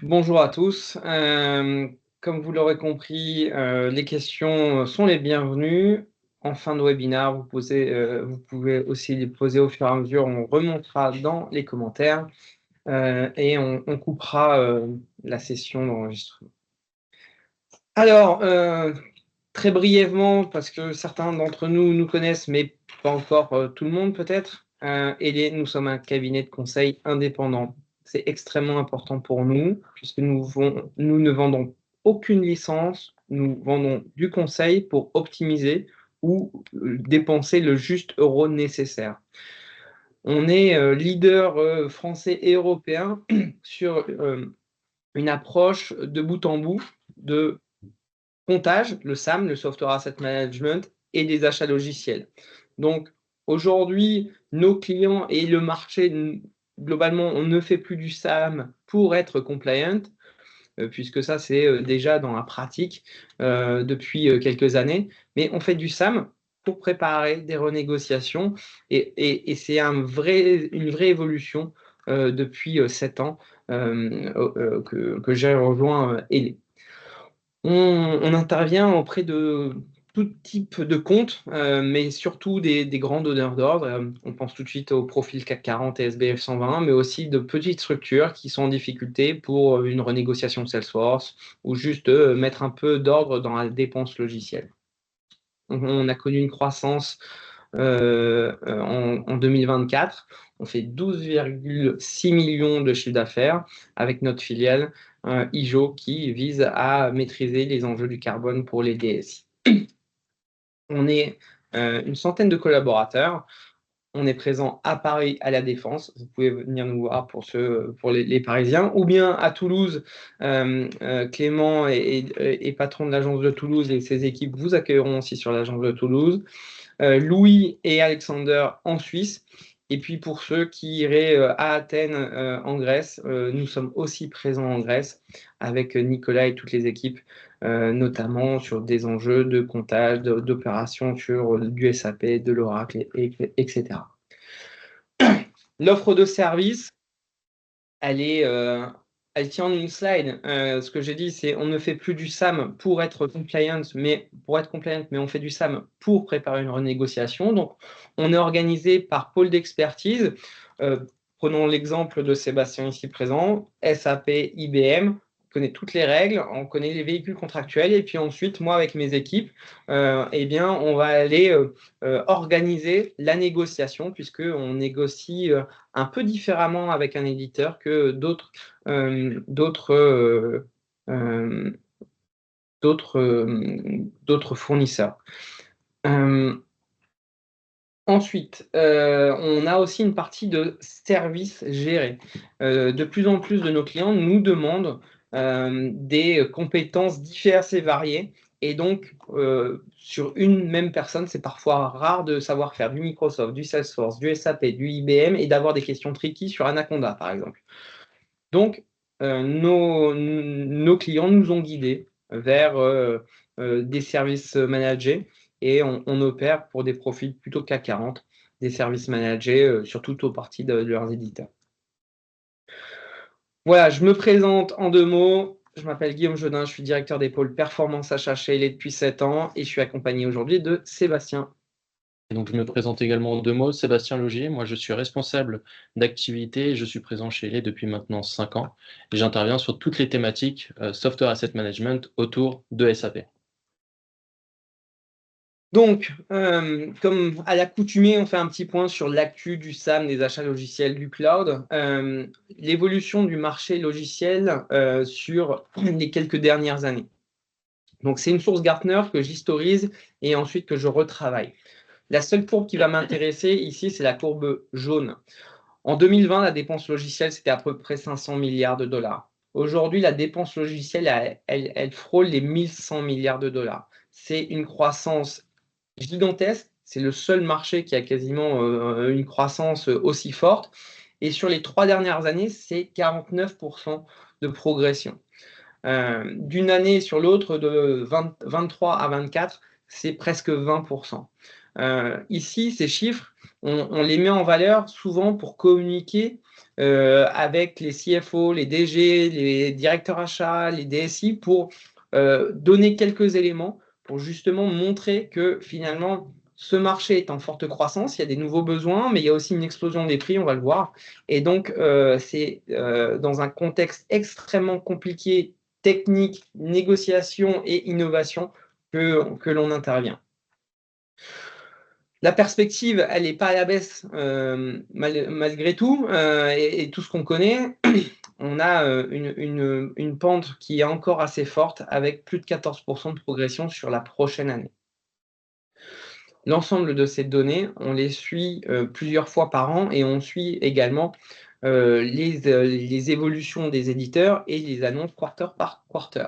Bonjour à tous. Comme vous l'aurez compris, les questions sont les bienvenues. En fin de webinaire, vous pouvez aussi les poser au fur et à mesure. On remontera dans les commentaires et on coupera la session d'enregistrement. Alors, très brièvement, parce que certains d'entre nous nous connaissent, mais pas encore tout le monde peut-être. Nous sommes un cabinet de conseil indépendant. C'est extrêmement important pour nous, puisque nous ne vendons aucune licence, nous vendons du conseil pour optimiser ou dépenser le juste euro nécessaire. On est leader français et européen sur une approche de bout en bout de comptage, le SAM, le Software Asset Management, et des achats logiciels. Donc aujourd'hui, nos clients et le marché, globalement, on ne fait plus du SAM pour être compliant, puisque ça, c'est déjà dans la pratique depuis quelques années, mais on fait du SAM pour préparer des renégociations, et c'est une vraie évolution depuis 7 ans que j'ai rejoint Elé. On intervient auprès de tout type de comptes, mais surtout des grands donneurs d'ordre. On pense tout de suite au profil CAC 40 et SBF 120, mais aussi de petites structures qui sont en difficulté pour une renégociation Salesforce ou juste mettre un peu d'ordre dans la dépense logicielle. On a connu une croissance en 2024. On fait 12,6 millions de chiffre d'affaires avec notre filiale IJO qui vise à maîtriser les enjeux du carbone pour les DSI. On est une centaine de collaborateurs. On est présent à Paris, à La Défense. Vous pouvez venir nous voir pour les Parisiens, ou bien à Toulouse. Clément est patron de l'agence de Toulouse et ses équipes vous accueilleront aussi sur l'agence de Toulouse. Louis et Alexander en Suisse. Et puis pour ceux qui iraient à Athènes en Grèce, nous sommes aussi présents en Grèce avec Nicolas et toutes les équipes, notamment sur des enjeux de comptage, d'opérations sur du SAP, de l'Oracle, etc. L'offre de service, elle tient en une slide. Ce que j'ai dit, c'est on ne fait plus du SAM pour être compliant, mais on fait du SAM pour préparer une renégociation. Donc, on est organisé par pôle d'expertise. Prenons l'exemple de Sébastien ici présent, SAP, IBM. On connaît toutes les règles, on connaît les véhicules contractuels, et puis ensuite, moi, avec mes équipes, on va aller organiser la négociation, puisqu'on négocie un peu différemment avec un éditeur que d'autres fournisseurs. Ensuite, on a aussi une partie de service géré. De plus en plus de nos clients nous demandent des compétences diverses et variées. Et donc, sur une même personne, c'est parfois rare de savoir faire du Microsoft, du Salesforce, du SAP, du IBM et d'avoir des questions tricky sur Anaconda, par exemple. Donc, nos clients nous ont guidés vers des services managés, et on opère pour des profils plutôt CAC 40, des services managés sur toute aux parties de leurs éditeurs. Voilà, je me présente en 2 mots. Je m'appelle Guillaume Jodin, je suis directeur des pôles performance achat chez Elé depuis 7 ans et je suis accompagné aujourd'hui de Sébastien. Et donc, je me présente également en 2 mots, Sébastien Logier. Moi, je suis responsable d'activité et je suis présent chez Elé depuis maintenant 5 ans. Et j'interviens sur toutes les thématiques Software Asset Management autour de SAP. Donc, comme à l'accoutumée, on fait un petit point sur l'actu du SAM, des achats logiciels du cloud. L'évolution du marché logiciel sur les quelques dernières années. Donc, c'est une source Gartner que j'historise et ensuite que je retravaille. La seule courbe qui va m'intéresser ici, c'est la courbe jaune. En 2020, la dépense logicielle, c'était à peu près 500 milliards de dollars. Aujourd'hui, la dépense logicielle, elle frôle les 1100 milliards de dollars. C'est une croissance gigantesque. C'est le seul marché qui a quasiment une croissance aussi forte. Et sur les 3 dernières années, c'est 49% de progression. D'une année sur l'autre, de 23 à 24, c'est presque 20%. Ici, ces chiffres, on les met en valeur souvent pour communiquer avec les CFO, les DG, les directeurs achats, les DSI, pour donner quelques éléments pour justement montrer que finalement, ce marché est en forte croissance, il y a des nouveaux besoins, mais il y a aussi une explosion des prix, on va le voir. Et donc, c'est dans un contexte extrêmement compliqué, technique, négociation et innovation, que l'on intervient. La perspective, elle n'est pas à la baisse malgré tout, et tout ce qu'on connaît. On a une pente qui est encore assez forte, avec plus de 14% de progression sur la prochaine année. L'ensemble de ces données, on les suit plusieurs fois par an, et on suit également les évolutions des éditeurs et les annonces quarter par quarter.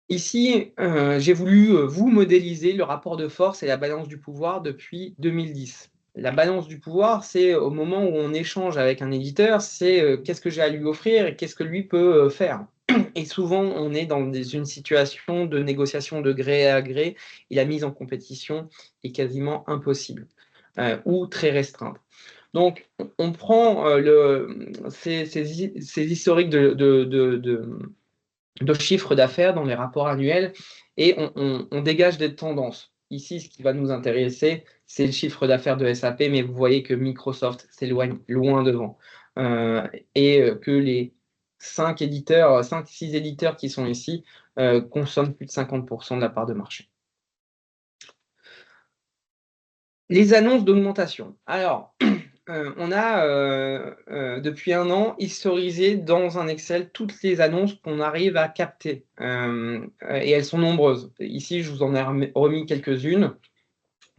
Ici, j'ai voulu vous modéliser le rapport de force et la balance du pouvoir depuis 2010. La balance du pouvoir, c'est au moment où on échange avec un éditeur, c'est qu'est-ce que j'ai à lui offrir et qu'est-ce que lui peut faire. Et souvent, on est dans une situation de négociation de gré à gré, et la mise en compétition est quasiment impossible ou très restreinte. Donc, on prend ces historiques de chiffre d'affaires dans les rapports annuels, et on dégage des tendances. Ici, ce qui va nous intéresser, c'est le chiffre d'affaires de SAP, mais vous voyez que Microsoft s'éloigne loin devant, et que les 5-6 éditeurs qui sont ici consomment plus de 50% de la part de marché. Les annonces d'augmentation. Alors, on a depuis un an historisé dans un Excel toutes les annonces qu'on arrive à capter, et elles sont nombreuses. Ici, je vous en ai remis quelques-unes.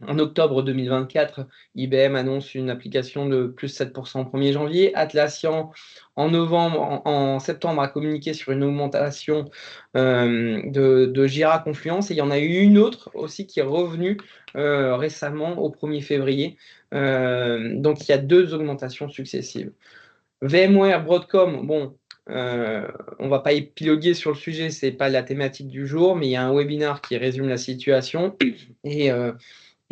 En octobre 2024, IBM annonce une application de plus 7% au 1er janvier. Atlassian, en septembre, a communiqué sur une augmentation de Jira Confluence. Et il y en a eu une autre aussi qui est revenue récemment au 1er février. Donc, il y a 2 augmentations successives. VMware, Broadcom, bon, on ne va pas épiloguer sur le sujet, ce n'est pas la thématique du jour, mais il y a un webinaire qui résume la situation.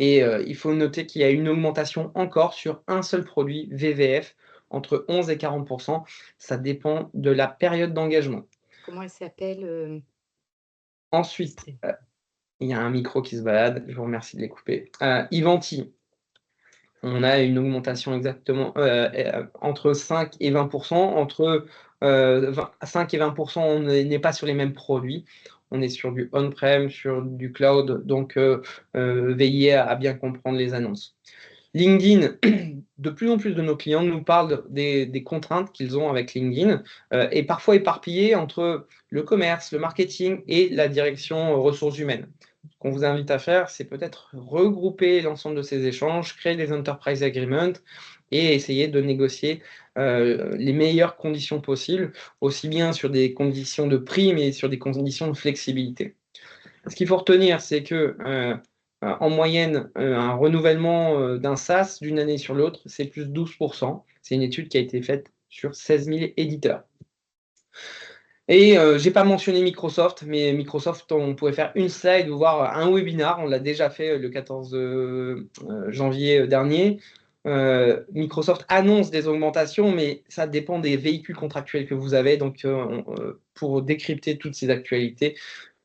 Et il faut noter qu'il y a une augmentation encore sur un seul produit, VVF, entre 11 et 40%. Ça dépend de la période d'engagement. Comment elle s'appelle Ensuite, il y a un micro qui se balade, je vous remercie de les couper. Ivanti, on a une augmentation exactement entre 5 et 20%. Entre 5 et 20%, on n'est pas sur les mêmes produits. On est sur du on-prem, sur du cloud, donc veillez à bien comprendre les annonces. LinkedIn, de plus en plus de nos clients nous parlent des contraintes qu'ils ont avec LinkedIn, et parfois éparpillées entre le commerce, le marketing et la direction ressources humaines. Ce qu'on vous invite à faire, c'est peut-être regrouper l'ensemble de ces échanges, créer des enterprise agreements et essayer de négocier les meilleures conditions possibles, aussi bien sur des conditions de prix, mais sur des conditions de flexibilité. Ce qu'il faut retenir, c'est que en moyenne, un renouvellement d'un SaaS d'une année sur l'autre, c'est plus 12%. C'est une étude qui a été faite sur 16 000 éditeurs. Et je n'ai pas mentionné Microsoft, mais Microsoft, on pourrait faire une slide ou voir un webinar. On l'a déjà fait le 14 janvier dernier. Microsoft annonce des augmentations, mais ça dépend des véhicules contractuels que vous avez. Donc, pour décrypter toutes ces actualités,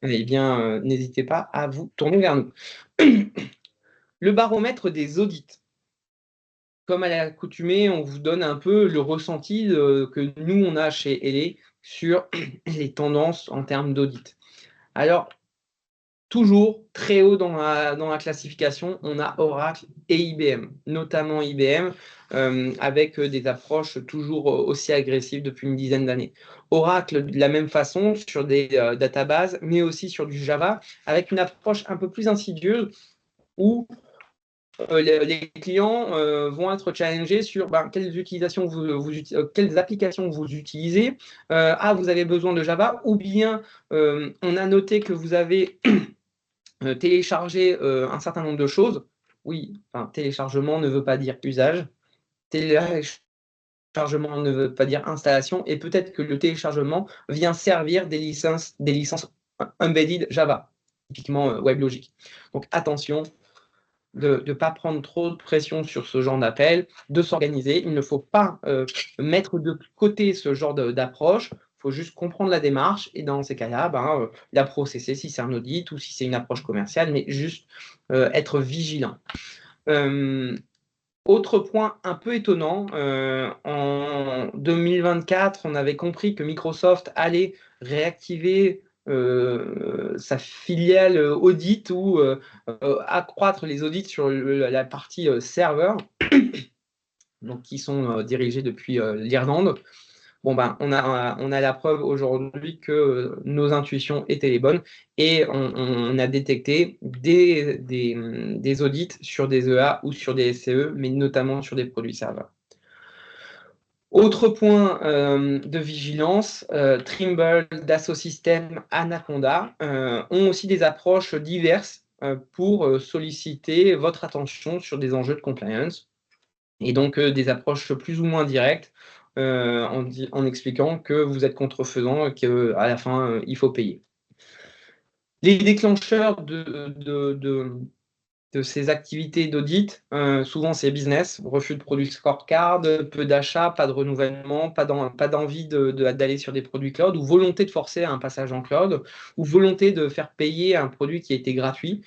eh bien, n'hésitez pas à vous tourner vers nous. Le baromètre des audits. Comme à l'accoutumée, on vous donne un peu le ressenti que nous, on a chez Elé sur les tendances en termes d'audit. Alors, toujours très haut dans la classification, on a Oracle et IBM, notamment IBM, avec des approches toujours aussi agressives depuis une dizaine d'années. Oracle, de la même façon, sur des databases, mais aussi sur du Java, avec une approche un peu plus insidieuse où les clients vont être challengés sur quelles applications vous utilisez. Vous avez besoin de Java, ou bien on a noté que vous avez téléchargé un certain nombre de choses. Oui, téléchargement ne veut pas dire usage. Téléchargement ne veut pas dire installation. Et peut-être que le téléchargement vient servir des licences embedded Java, typiquement WebLogic. Donc attention. de ne pas prendre trop de pression sur ce genre d'appel, de s'organiser. Il ne faut pas mettre de côté ce genre d'approche. Il faut juste comprendre la démarche et dans ces cas-là, la processer si c'est un audit ou si c'est une approche commerciale, mais juste être vigilant. Autre point un peu étonnant, en 2024, on avait compris que Microsoft allait réactiver sa filiale audit ou accroître les audits sur la partie serveur, donc qui sont dirigés depuis l'Irlande. Bon, on a la preuve aujourd'hui que nos intuitions étaient les bonnes et on a détecté des audits sur des EA ou sur des SCE, mais notamment sur des produits serveurs. Autre point de vigilance, Trimble, Dassault Systèmes, Anaconda ont aussi des approches diverses pour solliciter votre attention sur des enjeux de compliance et donc des approches plus ou moins directes en expliquant que vous êtes contrefaisant et qu'à la fin, il faut payer. Les déclencheurs de ces activités d'audit, souvent c'est business, refus de produits scorecard, peu d'achats, pas de renouvellement, pas d'envie d'aller sur des produits cloud, ou volonté de forcer à un passage en cloud, ou volonté de faire payer un produit qui était gratuit,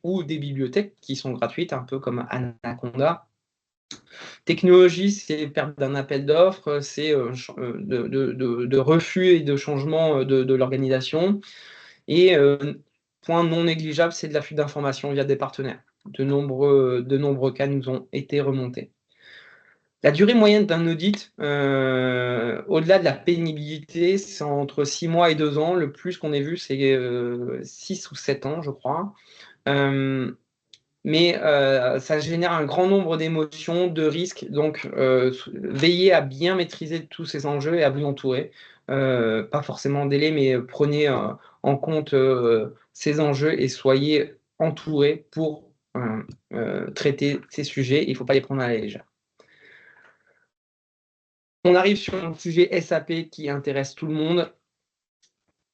ou des bibliothèques qui sont gratuites, un peu comme Anaconda. Technologie, c'est perte d'un appel d'offres, c'est de refus et de changement de l'organisation. Et point non négligeable, c'est de la fuite d'informations via des partenaires. De nombreux cas nous ont été remontés. La durée moyenne d'un audit, au-delà de la pénibilité, c'est entre 6 mois et 2 ans. Le plus qu'on ait vu, c'est 6 ou 7 ans, je crois. Mais ça génère un grand nombre d'émotions, de risques. Donc, veillez à bien maîtriser tous ces enjeux et à vous entourer. Pas forcément en délai, mais prenez en compte ces enjeux et soyez entourés pour traiter ces sujets. Il ne faut pas les prendre à la légère. On arrive sur un sujet SAP qui intéresse tout le monde.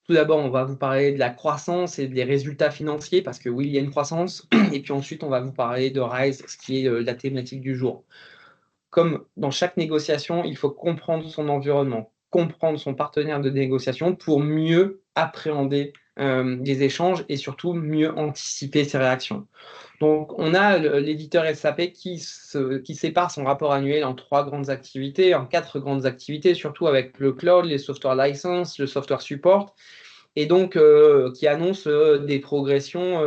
Tout d'abord, on va vous parler de la croissance et des résultats financiers, parce que oui, il y a une croissance. Et puis ensuite, on va vous parler de RISE, ce qui est la thématique du jour. Comme dans chaque négociation, il faut comprendre son environnement, comprendre son partenaire de négociation pour mieux appréhender les échanges et surtout mieux anticiper ses réactions. Donc, on a l'éditeur SAP qui sépare son rapport annuel en 3 grandes activités, en 4 grandes activités, surtout avec le cloud, les software license, le software support, et donc qui annonce des progressions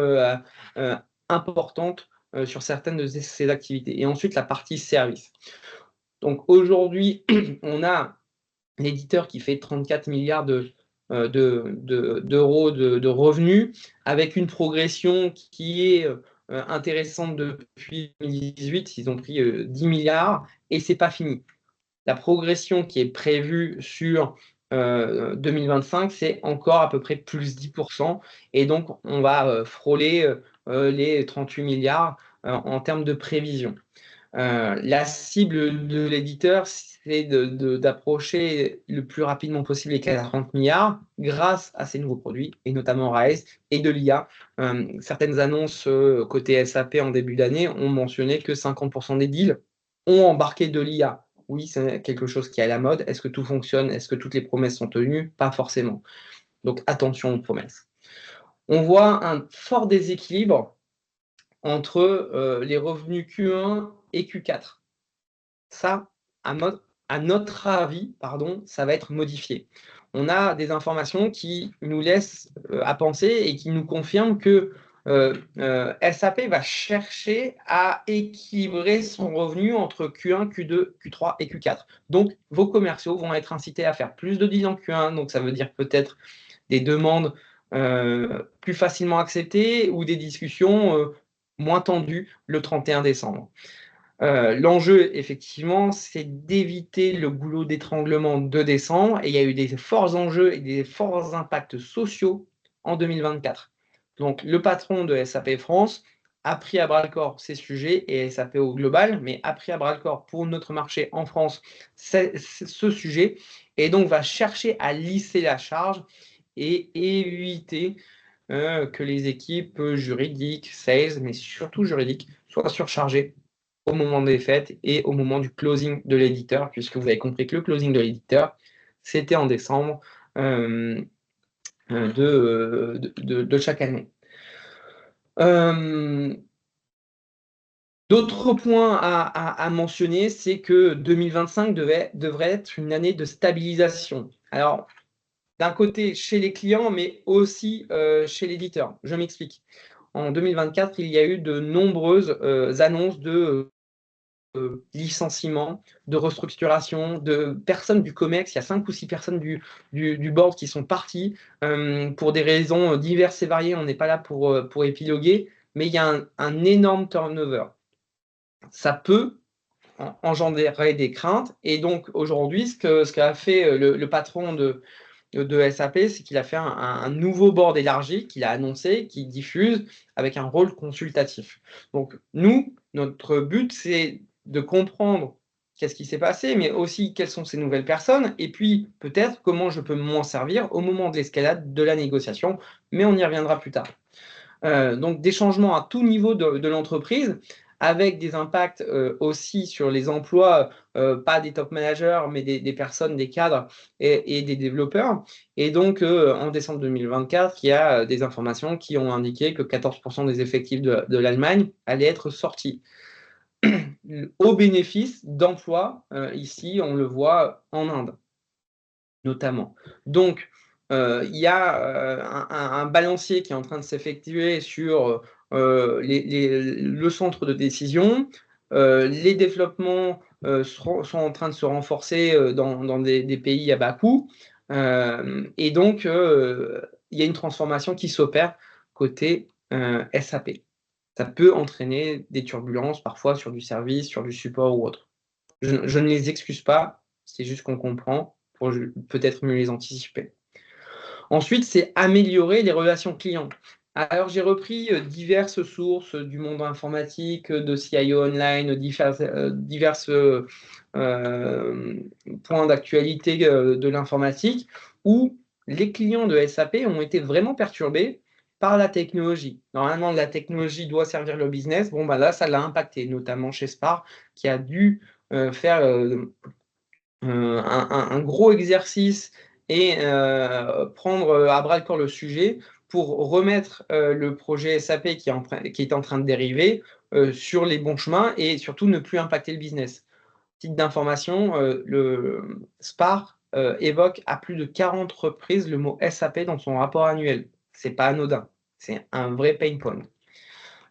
importantes sur certaines de ces activités. Et ensuite, la partie service. Donc, aujourd'hui, on a l'éditeur qui fait 34 milliards d'euros de revenus, avec une progression qui est intéressante depuis 2018. Ils ont pris 10 milliards et ce n'est pas fini. La progression qui est prévue sur 2025, c'est encore à peu près plus 10%. Et donc, on va frôler les 38 milliards en termes de prévision. La cible de l'éditeur, c'est d'approcher le plus rapidement possible les 40 milliards grâce à ces nouveaux produits, et notamment RISE et de l'IA. Certaines annonces côté SAP en début d'année ont mentionné que 50% des deals ont embarqué de l'IA. Oui, c'est quelque chose qui est à la mode. Est-ce que tout fonctionne? Est-ce que toutes les promesses sont tenues? Pas forcément. Donc attention aux promesses. On voit un fort déséquilibre entre les revenus Q1 et Q4. Ça, à notre avis, ça va être modifié. On a des informations qui nous laissent à penser et qui nous confirment que SAP va chercher à équilibrer son revenu entre Q1, Q2, Q3 et Q4. Donc, vos commerciaux vont être incités à faire plus de deals en Q1, donc ça veut dire peut-être des demandes plus facilement acceptées ou des discussions moins tendues le 31 décembre. L'enjeu, effectivement, c'est d'éviter le goulot d'étranglement de décembre, et il y a eu des forts enjeux et des forts impacts sociaux en 2024. Donc, le patron de SAP France a pris à bras-le-corps ces sujets, et SAP au global, mais a pris à bras-le-corps pour notre marché en France ce sujet, et donc va chercher à lisser la charge et éviter que les équipes juridiques, sales, mais surtout juridiques, soient surchargées au moment des fêtes et au moment du closing de l'éditeur, puisque vous avez compris que le closing de l'éditeur, c'était en décembre de chaque année. D'autres points à mentionner, c'est que 2025 devrait être une année de stabilisation. Alors, d'un côté chez les clients, mais aussi chez l'éditeur. Je m'explique. En 2024, il y a eu de nombreuses annonces de licenciements, de restructuration, de personnes du COMEX. Il y a 5 ou 6 personnes du board qui sont parties pour des raisons diverses et variées. On n'est pas là pour épiloguer, mais il y a un énorme turnover. Ça peut engendrer des craintes. Et donc, aujourd'hui, ce qu'a fait le patron de SAP, c'est qu'il a fait un nouveau board élargi qu'il a annoncé, qui diffuse avec un rôle consultatif. Donc, nous, notre but, c'est de comprendre qu'est-ce qui s'est passé, mais aussi quelles sont ces nouvelles personnes, et puis peut-être comment je peux m'en servir au moment de l'escalade de la négociation, mais on y reviendra plus tard. Donc, des changements à tout niveau de l'entreprise, avec des impacts aussi sur les emplois, pas des top managers, mais des personnes, des cadres et des développeurs. Et donc, en décembre 2024, il y a des informations qui ont indiqué que 14% des effectifs de l'Allemagne allaient être sortis au bénéfice d'emplois. Ici, on le voit en Inde, notamment. Donc, il y a un balancier qui est en train de s'effectuer sur le centre de décision. Les développements sont en train de se renforcer dans des pays à bas coût. Et donc, il y a une transformation qui s'opère côté SAP. Ça peut entraîner des turbulences parfois sur du service, sur du support ou autre. Je ne les excuse pas, c'est juste qu'on comprend pour peut-être mieux les anticiper. Ensuite, c'est améliorer les relations clients. Alors, j'ai repris diverses sources du monde informatique, de CIO Online, diverses points d'actualité de l'informatique, où les clients de SAP ont été vraiment perturbés par la technologie. Normalement, la technologie doit servir le business. Bon, bah là, ça l'a impacté, notamment chez Spar, qui a dû faire un gros exercice et prendre à bras le corps le sujet pour remettre le projet SAP qui est en train de dériver sur les bons chemins et surtout ne plus impacter le business. Titre d'information, le SPAR évoque à plus de 40 reprises le mot SAP dans son rapport annuel. C'est pas anodin, c'est un vrai pain point.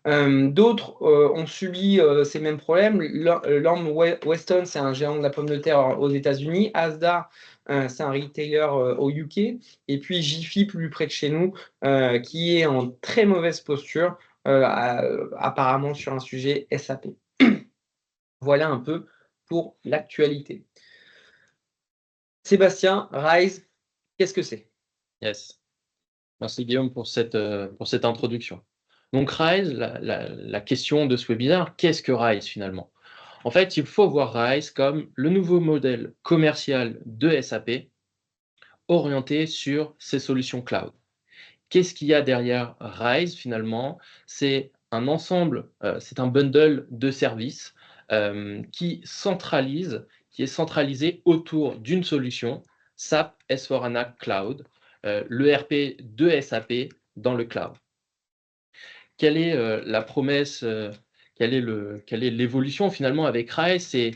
D'autres ont subi ces mêmes problèmes. Lamb Weston, c'est un géant de la pomme de terre aux États-Unis. Asda, c'est un retailer au UK. Et puis Jiffy, plus près de chez nous, qui est en très mauvaise posture, apparemment sur un sujet SAP. Voilà un peu pour l'actualité. Sébastien, Rise, qu'est-ce que c'est? Yes. Merci Guillaume pour cette introduction. Donc Rise, la question de ce webinaire, qu'est-ce que Rise finalement? En fait, il faut voir Rise comme le nouveau modèle commercial de SAP orienté sur ses solutions cloud. Qu'est-ce qu'il y a derrière Rise finalement? C'est un ensemble, c'est un bundle de services qui est centralisé autour d'une solution, SAP S/4HANA Cloud, l'ERP de SAP dans le cloud. Quelle est la promesse, quelle est l'évolution finalement avec Rise? C'est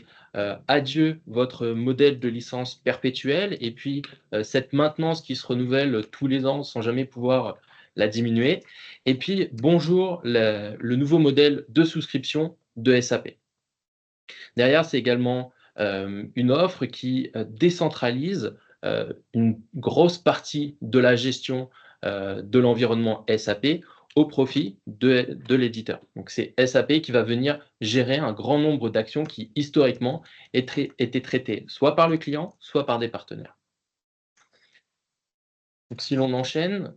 adieu votre modèle de licence perpétuelle et puis cette maintenance qui se renouvelle tous les ans sans jamais pouvoir la diminuer. Et puis bonjour le nouveau modèle de souscription de SAP. Derrière, c'est également une offre qui décentralise une grosse partie de la gestion de l'environnement SAP au profit de l'éditeur. Donc, c'est SAP qui va venir gérer un grand nombre d'actions qui, historiquement, étaient traitées soit par le client, soit par des partenaires. Donc, si l'on enchaîne,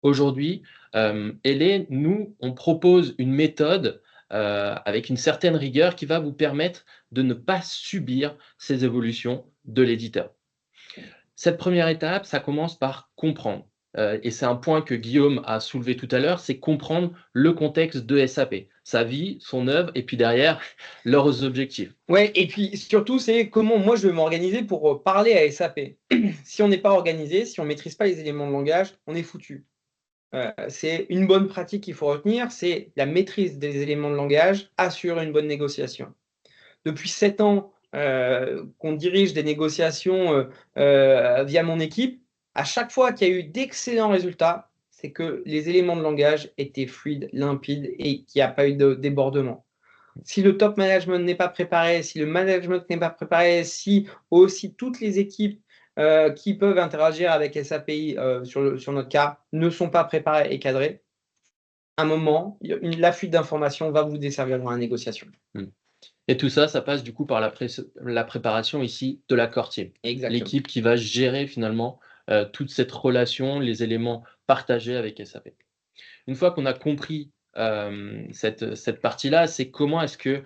aujourd'hui, nous, on propose une méthode avec une certaine rigueur qui va vous permettre de ne pas subir ces évolutions de l'éditeur. Cette première étape, ça commence par comprendre. et c'est un point que Guillaume a soulevé tout à l'heure, c'est comprendre le contexte de SAP, sa vie, son œuvre, et puis derrière, leurs objectifs. Ouais, et puis surtout, c'est comment moi je vais m'organiser pour parler à SAP. Si on n'est pas organisé, si on ne maîtrise pas les éléments de langage, on est foutu. C'est une bonne pratique qu'il faut retenir, c'est la maîtrise des éléments de langage assure une bonne négociation. Depuis 7 ans qu'on dirige des négociations via mon équipe, à chaque fois qu'il y a eu d'excellents résultats, c'est que les éléments de langage étaient fluides, limpides et qu'il n'y a pas eu de débordement. Si le top management n'est pas préparé, si le management n'est pas préparé, si aussi toutes les équipes qui peuvent interagir avec SAPI sur notre cas ne sont pas préparées et cadrées, à un moment, la fuite d'informations va vous desservir dans la négociation. Et tout ça, ça passe du coup par la préparation ici de la core team. L'équipe qui va gérer finalement toute cette relation, les éléments partagés avec SAP. Une fois qu'on a compris cette partie-là, c'est comment est-ce que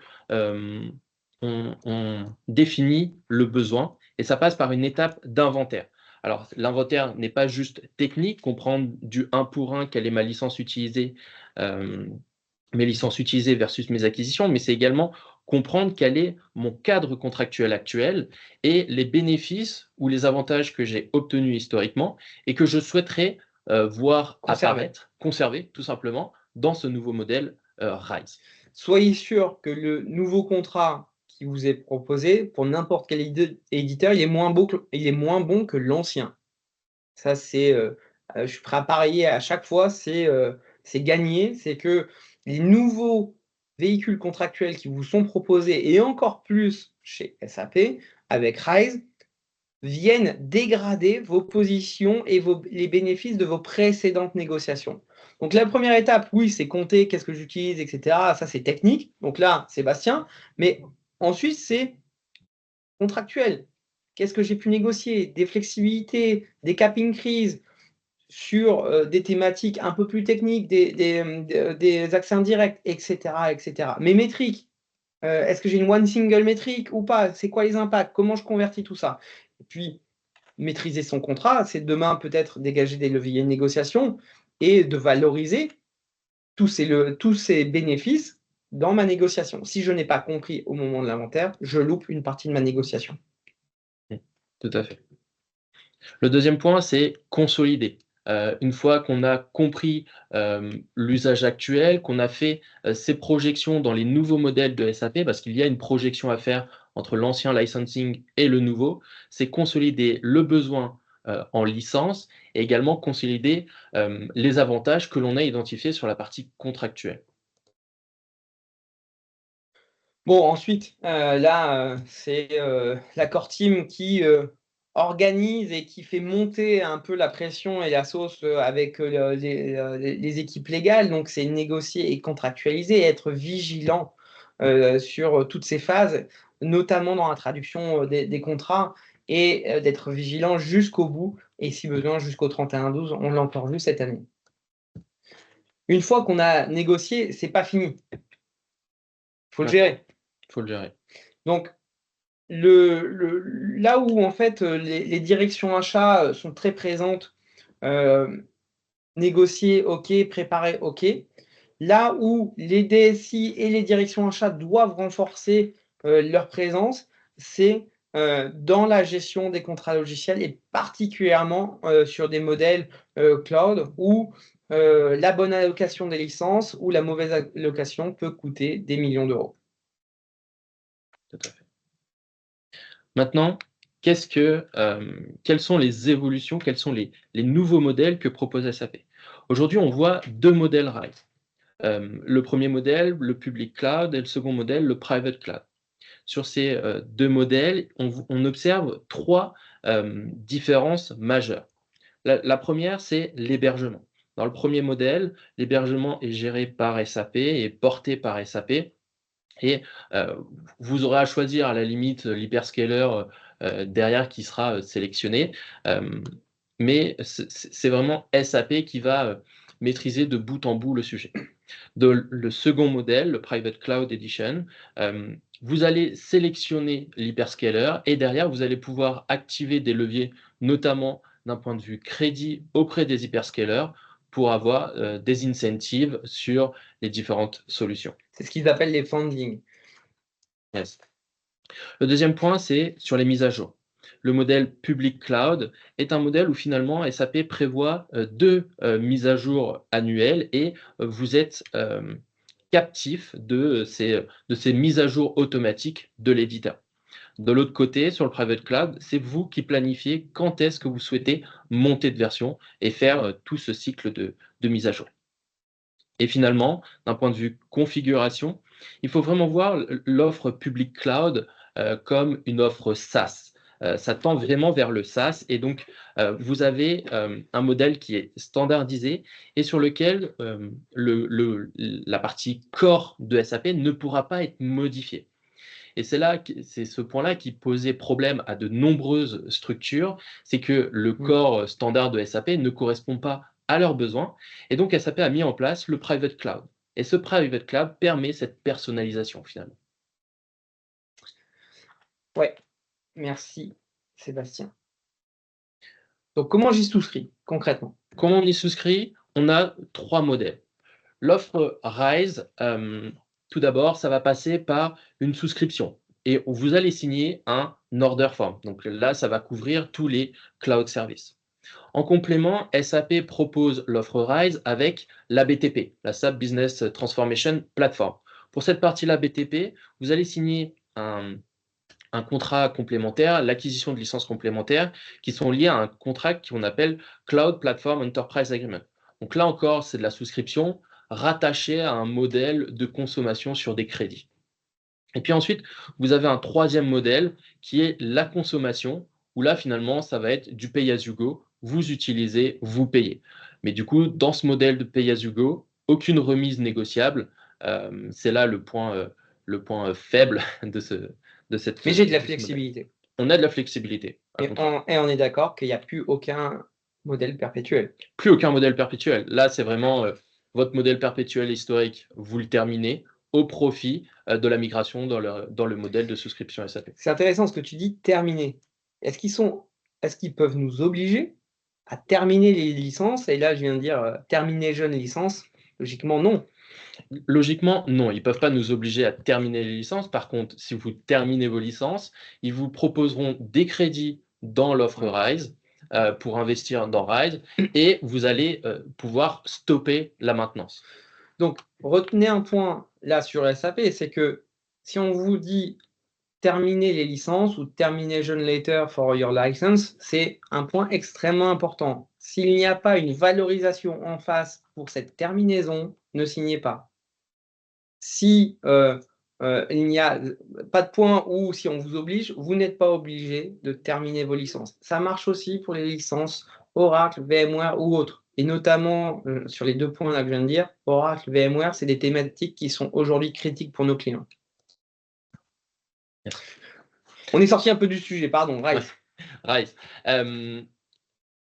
on définit le besoin, et ça passe par une étape d'inventaire. Alors, l'inventaire n'est pas juste technique, comprendre du 1 pour 1, quelle est ma licence utilisée, mes licences utilisées versus mes acquisitions, mais c'est également comprendre quel est mon cadre contractuel actuel et les bénéfices ou les avantages que j'ai obtenus historiquement et que je souhaiterais voir apparaître, conserver tout simplement dans ce nouveau modèle RISE. Soyez sûr que le nouveau contrat qui vous est proposé, pour n'importe quel éditeur, il est moins bon que l'ancien. Ça, c'est, je suis prêt à parier à chaque fois, c'est gagné. C'est que les nouveaux véhicules contractuels qui vous sont proposés, et encore plus chez SAP, avec RISE, viennent dégrader vos positions et les bénéfices de vos précédentes négociations. Donc la première étape, oui, c'est compter qu'est-ce que j'utilise, etc. Ça, c'est technique. Donc là, Sébastien. Mais ensuite, c'est contractuel. Qu'est-ce que j'ai pu négocier? Des flexibilités, des cap increase sur des thématiques un peu plus techniques, des accès indirects, etc., etc. Mes métriques, est-ce que j'ai une one single métrique ou pas? C'est quoi les impacts? Comment je convertis tout ça? Et puis, maîtriser son contrat, c'est demain peut-être dégager des leviers de négociation et de valoriser tous ces bénéfices dans ma négociation. Si je n'ai pas compris au moment de l'inventaire, je loupe une partie de ma négociation. Tout à fait. Le deuxième point, c'est consolider. Une fois qu'on a compris l'usage actuel, qu'on a fait ces projections dans les nouveaux modèles de SAP, parce qu'il y a une projection à faire entre l'ancien licensing et le nouveau, c'est consolider le besoin en licence et également consolider les avantages que l'on a identifiés sur la partie contractuelle. Bon, ensuite, là, c'est la core team qui organise et qui fait monter un peu la pression et la sauce avec les équipes légales. Donc, c'est négocier et contractualiser, être vigilant sur toutes ces phases, notamment dans la traduction des contrats, et d'être vigilant jusqu'au bout, et si besoin, jusqu'au 31/12. On l'a encore vu cette année. Une fois qu'on a négocié, c'est pas fini. Il faut le gérer. Il faut le gérer. Donc, là où en fait les directions achats sont très présentes, négocier, OK, préparer, OK. Là où les DSI et les directions achats doivent renforcer leur présence, c'est dans la gestion des contrats logiciels et particulièrement sur des modèles cloud où la bonne allocation des licences ou la mauvaise allocation peut coûter des millions d'euros. Tout à fait. Maintenant, quelles sont les évolutions, quels sont les nouveaux modèles que propose SAP? Aujourd'hui, on voit 2 modèles RISE. Le premier modèle, le public cloud, et le second modèle, le private cloud. Sur ces 2 modèles, on observe 3 différences majeures. La première, c'est l'hébergement. Dans le premier modèle, l'hébergement est géré par SAP et porté par SAP. Et vous aurez à choisir à la limite l'hyperscaler derrière qui sera sélectionné. Mais c'est vraiment SAP qui va maîtriser de bout en bout le sujet. Le second modèle, le Private Cloud Edition, vous allez sélectionner l'hyperscaler et derrière, vous allez pouvoir activer des leviers, notamment d'un point de vue crédit auprès des hyperscalers pour avoir des incentives sur les différentes solutions. C'est ce qu'ils appellent les funding. Yes. Le deuxième point, c'est sur les mises à jour. Le modèle public cloud est un modèle où finalement SAP prévoit deux mises à jour annuelles et vous êtes captif de ces mises à jour automatiques de l'éditeur. De l'autre côté, sur le private cloud, c'est vous qui planifiez quand est-ce que vous souhaitez monter de version et faire tout ce cycle de mise à jour. Et finalement, d'un point de vue configuration, il faut vraiment voir l'offre public cloud comme une offre SaaS. Ça tend vraiment vers le SaaS et donc vous avez un modèle qui est standardisé et sur lequel la partie core de SAP ne pourra pas être modifiée. Et c'est ce point-là qui posait problème à de nombreuses structures, c'est que le corps standard de SAP ne correspond pas à leurs besoins. Et donc, SAP a mis en place le private cloud. Et ce private cloud permet cette personnalisation finalement. Ouais, merci Sébastien. Donc, comment j'y souscris concrètement? Comment on y souscrit? On a 3 modèles. L'offre RISE, tout d'abord, ça va passer par une souscription. Et vous allez signer un order form. Donc là, ça va couvrir tous les cloud services. En complément, SAP propose l'offre RISE avec la BTP, la SAP Business Transformation Platform. Pour cette partie-là BTP, vous allez signer un contrat complémentaire, l'acquisition de licences complémentaires qui sont liées à un contrat qu'on appelle Cloud Platform Enterprise Agreement. Donc là encore, c'est de la souscription rattachée à un modèle de consommation sur des crédits. Et puis ensuite, vous avez un troisième modèle qui est la consommation, où là, finalement, ça va être du pay-as-you-go. Vous utilisez, vous payez. Mais du coup, dans ce modèle de pay-as-you-go, aucune remise négociable. C'est là le point faible de cette. Mais j'ai de la flexibilité. On a de la flexibilité. Et on est d'accord qu'il n'y a plus aucun modèle perpétuel. Plus aucun modèle perpétuel. Là, c'est vraiment votre modèle perpétuel historique, vous le terminez au profit de la migration dans le modèle de souscription SAP. C'est intéressant ce que tu dis, terminer. Est-ce qu'ils peuvent nous obliger à terminer les licences? Et là, je viens de dire terminer jeune licence. Logiquement, non. Logiquement, non. Ils ne peuvent pas nous obliger à terminer les licences. Par contre, si vous terminez vos licences, ils vous proposeront des crédits dans l'offre RISE pour investir dans RISE et vous allez pouvoir stopper la maintenance. Donc, retenez un point là sur SAP, c'est que si on vous dit terminer les licences ou termination later for your license, c'est un point extrêmement important. S'il n'y a pas une valorisation en face pour cette terminaison, ne signez pas. Si il n'y a pas de point où, si on vous oblige, vous n'êtes pas obligé de terminer vos licences. Ça marche aussi pour les licences Oracle, VMware ou autres. Et notamment, sur les 2 points là que je viens de dire, Oracle, VMware, c'est des thématiques qui sont aujourd'hui critiques pour nos clients. Yes. On est sorti un peu du sujet, pardon, RISE. RISE.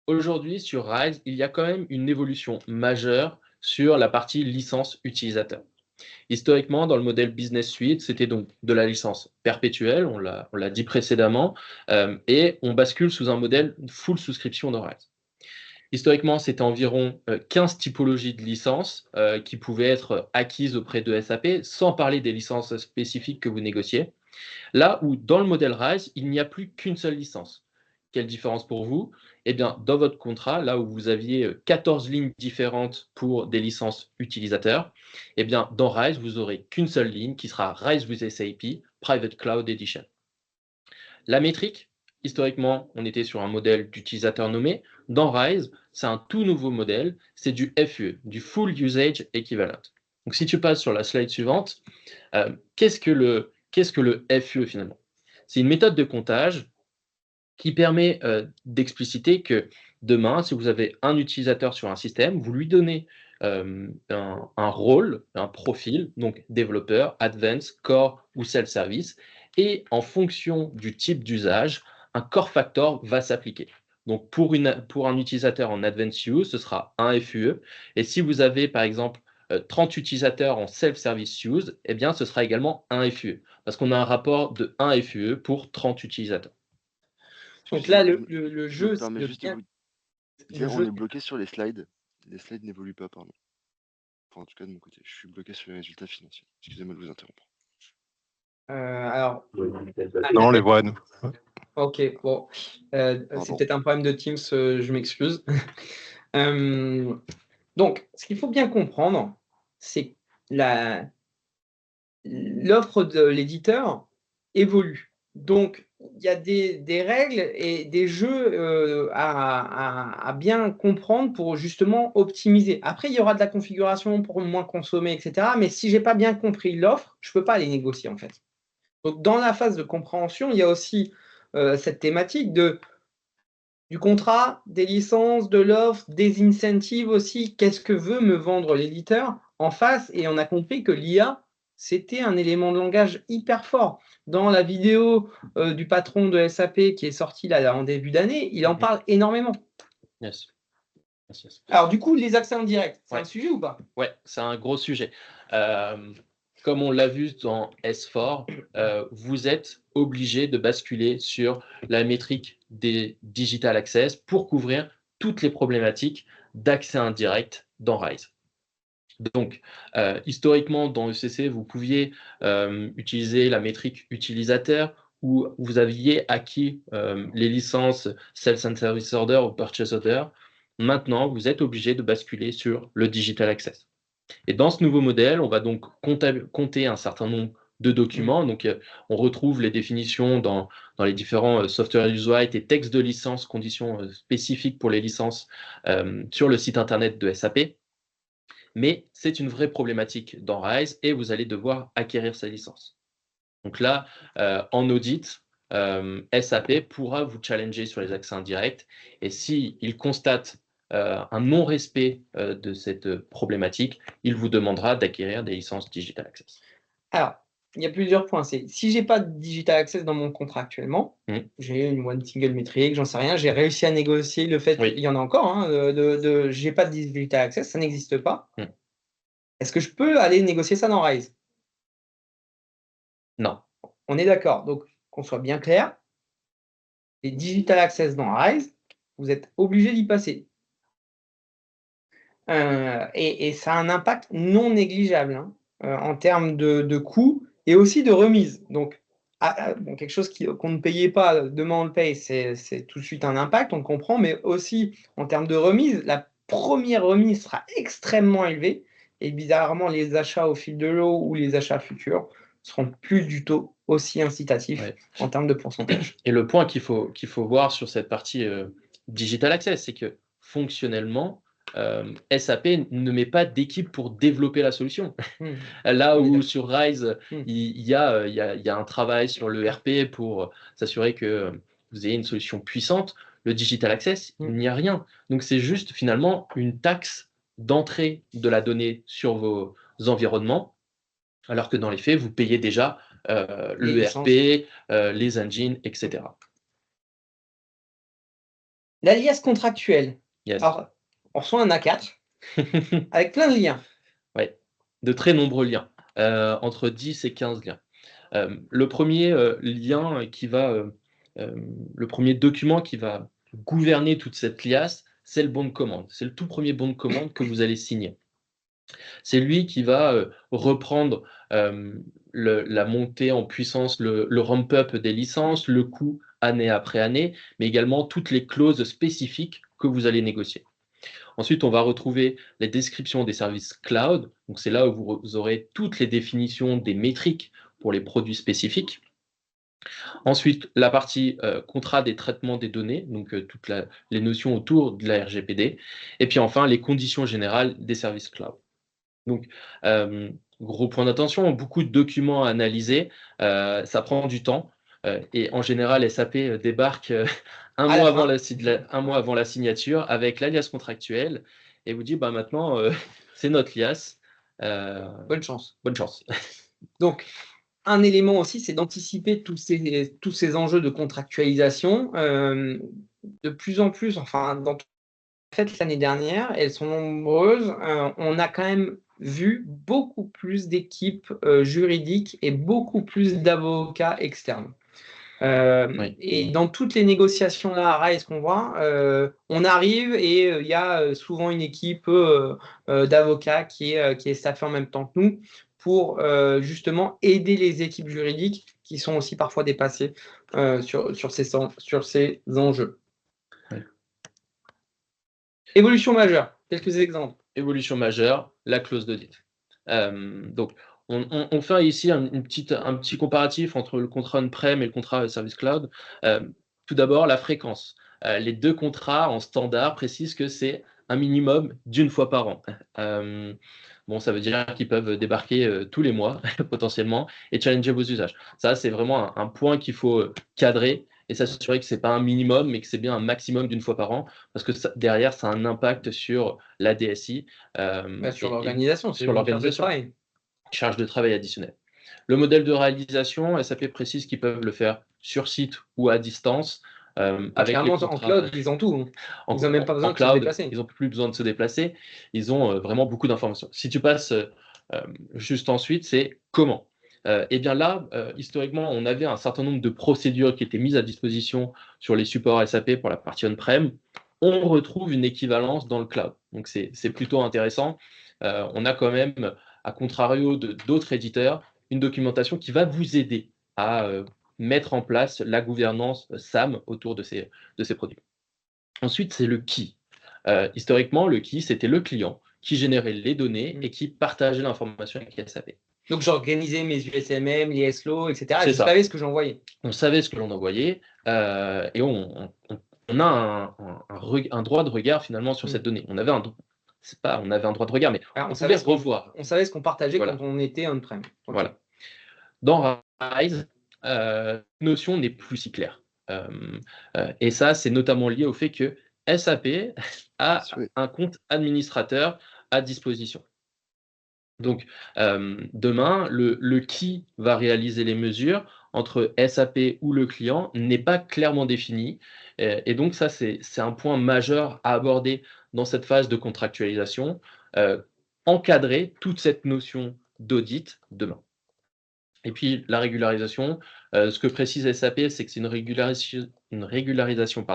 Aujourd'hui, sur RISE, il y a quand même une évolution majeure sur la partie licence utilisateur. Historiquement, dans le modèle Business Suite, c'était donc de la licence perpétuelle, on l'a dit précédemment, et on bascule sous un modèle full souscription de RISE. Historiquement, c'était environ 15 typologies de licences qui pouvaient être acquises auprès de SAP, sans parler des licences spécifiques que vous négociez. Là où, dans le modèle RISE, il n'y a plus qu'une seule licence. Quelle différence pour vous? Eh bien, dans votre contrat, là où vous aviez 14 lignes différentes pour des licences utilisateurs, eh bien, dans RISE, vous n'aurez qu'une seule ligne qui sera RISE with SAP Private Cloud Edition. La métrique, historiquement, on était sur un modèle d'utilisateur nommé. Dans RISE, c'est un tout nouveau modèle, c'est du FUE, du Full Usage Equivalent. Donc, si tu passes sur la slide suivante, qu'est-ce que le FUE finalement? C'est une méthode de comptage qui permet d'expliciter que demain, si vous avez un utilisateur sur un système, vous lui donnez un rôle, un profil, donc développeur, advanced, core ou self-service, et en fonction du type d'usage, un core factor va s'appliquer. Donc pour un utilisateur en advanced use, ce sera un FUE, et si vous avez par exemple 30 utilisateurs en self-service use, eh bien ce sera également un FUE, parce qu'on a un rapport de 1 FUE pour 30 utilisateurs. Donc là, le jeu, c'est de bien... le On est jeu. bloqué sur les slides. Les slides n'évoluent pas, pardon. Enfin, en tout cas, de mon côté, je suis bloqué sur les résultats financiers. Excusez-moi de vous interrompre. Alors, Non, on les voit, nous. ok, bon, c'est Pardon. peut-être un problème de Teams, je m'excuse. Donc, ce qu'il faut bien comprendre, c'est que l'offre de l'éditeur évolue. Donc, il y a des règles et des jeux à bien comprendre pour justement optimiser. Après, il y aura de la configuration pour moins consommer, etc. Mais si je n'ai pas bien compris l'offre, je ne peux pas les négocier en fait. Donc, dans la phase de compréhension, il y a aussi cette thématique du contrat, des licences, de l'offre, des incentives aussi. Qu'est-ce que veut me vendre l'éditeur en face? Et on a compris que l'IA, c'était un élément de langage hyper fort. Dans la vidéo du patron de SAP qui est sortie là en début d'année, il en parle énormément. Yes. Alors du coup, les accès indirects, c'est Ouais. un sujet ou pas? Ouais, c'est un gros sujet. Comme on l'a vu dans S4, vous êtes obligé de basculer sur la métrique des digital access pour couvrir toutes les problématiques d'accès indirect dans RISE. Donc, historiquement, dans ECC, vous pouviez utiliser la métrique utilisateur où vous aviez acquis les licences Sales and Service Order ou Purchase Order. Maintenant, vous êtes obligé de basculer sur le Digital Access. Et dans ce nouveau modèle, on va donc compter un certain nombre de documents. Donc, on retrouve les définitions dans les différents software use rights et textes de licence, conditions spécifiques pour les licences sur le site internet de SAP. Mais c'est une vraie problématique dans RISE et vous allez devoir acquérir ces licences. Donc là, en audit, SAP pourra vous challenger sur les accès indirects et s'il constate un non-respect de cette problématique, il vous demandera d'acquérir des licences Digital Access. Alors, il y a plusieurs points. C'est si j'ai pas de Digital Access dans mon contrat actuellement, j'ai une one single métrique, j'en sais rien, j'ai réussi à négocier le fait qu'il y en a encore, hein, j'ai pas de Digital Access, ça n'existe pas. Est-ce que je peux aller négocier ça dans RISE? Non. On est d'accord. Donc, qu'on soit bien clair, les Digital Access dans RISE, vous êtes obligé d'y passer. Et ça a un impact non négligeable hein, en termes de coûts et aussi de remise. Donc, bon, quelque chose qu'on ne payait pas, demain on le paye, c'est tout de suite un impact, on comprend, mais aussi en termes de remise, la première remise sera extrêmement élevée et bizarrement, les achats au fil de l'eau ou les achats futurs seront plus du tout aussi incitatifs en termes de pourcentage. Et le point qu'il faut voir sur cette partie Digital Access, c'est que fonctionnellement, SAP ne met pas d'équipe pour développer la solution. Là où sur RISE, il y a un travail sur le RP pour s'assurer que vous ayez une solution puissante, le Digital Access, il n'y a rien. Donc c'est juste finalement une taxe d'entrée de la donnée sur vos environnements, alors que dans les faits, vous payez déjà le RP, les engines, etc. L'alias contractuel. Yes. Alors, on reçoit un A4 avec plein de liens. Oui, de très nombreux liens, entre 10 et 15 liens. Le premier lien qui va, le premier document qui va gouverner toute cette liasse, c'est le bon de commande. C'est le tout premier bon de commande que vous allez signer. C'est lui qui va reprendre la montée en puissance, le ramp-up des licences, le coût année après année, mais également toutes les clauses spécifiques que vous allez négocier. Ensuite, on va retrouver les descriptions des services cloud. Donc, c'est là où vous aurez toutes les définitions des métriques pour les produits spécifiques. Ensuite, la partie contrat des traitements des données, donc toutes les notions autour de la RGPD. Et puis enfin, les conditions générales des services cloud. Donc, gros point d'attention, beaucoup de documents à analyser, ça prend du temps. Et en général, SAP débarque un mois avant la signature avec l'alias contractuel et vous dit bah, maintenant, c'est notre lias. Bonne chance. Bonne chance. Donc, un élément aussi, c'est d'anticiper tous ces enjeux de contractualisation. De plus en plus, enfin, dans fait, l'année dernière, elles sont nombreuses. On a quand même vu beaucoup plus d'équipes juridiques et beaucoup plus d'avocats externes. Oui. Et dans toutes les négociations là, à Rise qu'on voit, on arrive et il y a souvent une équipe d'avocats qui est staffée en même temps que nous pour justement aider les équipes juridiques qui sont aussi parfois dépassées sur ces enjeux. Oui. Évolution majeure, quelques exemples. Évolution majeure, la clause d'audit. Donc, on fait ici un petit comparatif entre le contrat on-prem et le contrat service cloud. Tout d'abord, la fréquence. Les deux contrats en standard précisent que c'est un minimum d'une fois par an. Bon, ça veut dire qu'ils peuvent débarquer tous les mois, potentiellement, et challenger vos usages. Ça, c'est vraiment un point qu'il faut cadrer et s'assurer que ce n'est pas un minimum, mais que c'est bien un maximum d'une fois par an, parce que derrière, ça a un impact sur la DSI. Sur l'organisation, sur l'organisation. Charge de travail additionnelle. Le modèle de réalisation, SAP précise qu'ils peuvent le faire sur site ou à distance. Avec clairement, en cloud, ils ont tout. Ils n'ont même pas besoin de se déplacer. Ils n'ont plus besoin de se déplacer. Ils ont vraiment beaucoup d'informations. Si tu passes juste ensuite, c'est comment. Et bien là, historiquement, on avait un certain nombre de procédures qui étaient mises à disposition sur les supports SAP pour la partie on-prem. On retrouve une équivalence dans le cloud. Donc, c'est plutôt intéressant. On a quand même, à contrario d'autres éditeurs, une documentation qui va vous aider à mettre en place la gouvernance SAM autour de ces produits. Ensuite, c'est le qui. Historiquement, le qui, c'était le client qui générait les données et qui partageait l'information avec SAP. Donc, j'organisais mes USMM, les SLO, etc. C'est je ça. savais ce que j'envoyais. On savait ce que l'on envoyait et on a un droit de regard finalement sur cette donnée. On avait un droit de regard, mais on savait se revoir. On savait ce qu'on partageait Voilà. quand on était on-prem. Okay. Voilà. Dans Rise, notion n'est plus si claire. Et ça, c'est notamment lié au fait que SAP a un compte administrateur à disposition. Donc, demain, le qui va réaliser les mesures entre SAP ou le client n'est pas clairement défini. Et donc, ça, c'est un point majeur à aborder dans cette phase de contractualisation. Encadrer toute cette notion d'audit demain. Et puis, la régularisation, ce que précise SAP, c'est que c'est une régularisation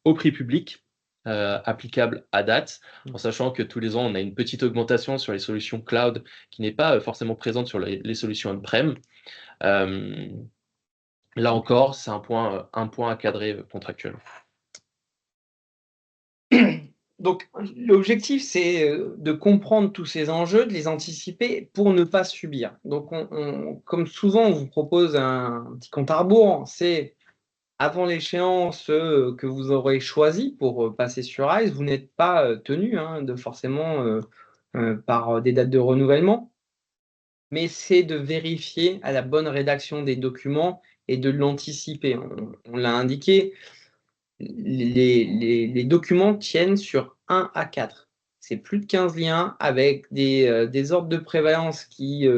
au prix public, applicable à date, en sachant que tous les ans, on a une petite augmentation sur les solutions cloud qui n'est pas forcément présente sur les solutions on-prem. Là encore, c'est un point à cadrer contractuellement. Donc, l'objectif, c'est de comprendre tous ces enjeux, de les anticiper pour ne pas subir. Donc, comme souvent, on vous propose un petit compte à rebours. C'est avant l'échéance que vous aurez choisi pour passer sur Rise, vous n'êtes pas tenu de forcément par des dates de renouvellement, mais c'est de vérifier à la bonne rédaction des documents et de l'anticiper. On l'a indiqué, les documents tiennent sur 1 à 4. C'est plus de 15 liens avec des ordres de prévalence qui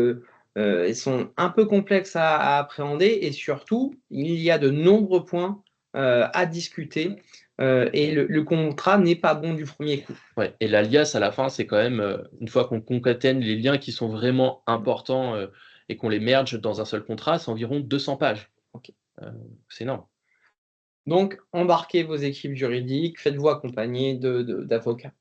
sont un peu complexes à appréhender et surtout, il y a de nombreux points à discuter et le contrat n'est pas bon du premier coup. Ouais, et l'alias à la fin, c'est quand même, une fois qu'on concatène les liens qui sont vraiment importants et qu'on les merge dans un seul contrat, c'est environ 200 pages. Okay. C'est énorme. Donc, embarquez vos équipes juridiques, faites-vous accompagner d'avocats.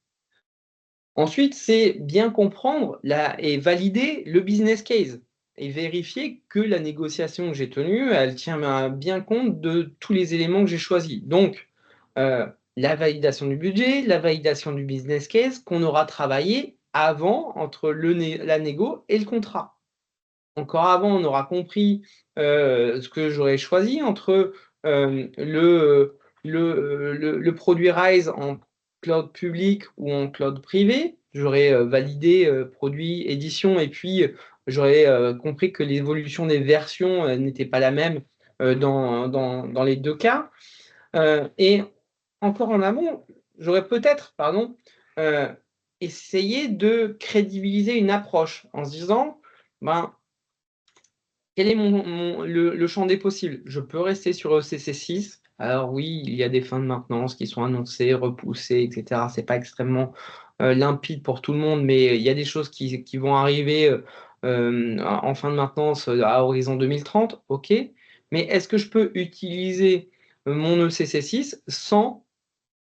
Ensuite, c'est bien comprendre et valider le business case et vérifier que la négociation que j'ai tenue, elle tient bien compte de tous les éléments que j'ai choisis. Donc, la validation du budget, la validation du business case qu'on aura travaillé avant entre la négo et le contrat. Encore avant, on aura compris ce que j'aurais choisi entre le produit Rise en cloud public ou en cloud privé. J'aurais validé produit, édition, et puis j'aurais compris que l'évolution des versions n'était pas la même dans les deux cas. Et encore en amont, j'aurais peut-être, essayé de crédibiliser une approche en se disant, quel est le champ des possibles? Je peux rester sur ECC6. Alors oui, il y a des fins de maintenance qui sont annoncées, repoussées, etc. Ce n'est pas extrêmement limpide pour tout le monde, mais il y a des choses qui vont arriver en fin de maintenance à horizon 2030, ok. Mais est-ce que je peux utiliser mon ECC6 sans